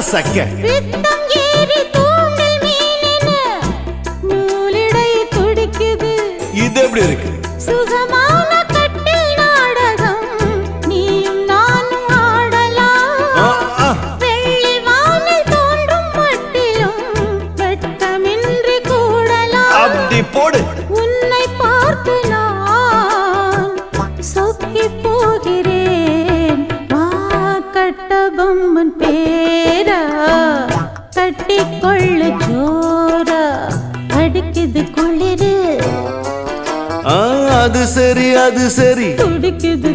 கசக்க பித்தம் ஏறி தூண்டில் மீனென நூலிடை துடிக்குது. இது எப்படி இருக்கு? சுகமான கட்டில் நாடகம் நீயும் நானும் ஆடலாம். வெள்ளி வானில் தோன்றும் மட்டிலும் வெட்கமின்றி கூடலாம். அப்படி போடு. உன்னை பார்த்து நான் சொக்கி போகிறேன். வா கட்டபொம்மன் பேரா கட்டிக்கொள்ளு ஜோரா அடிக்குது குளிரு அது சரி அது சரி துடிக்குது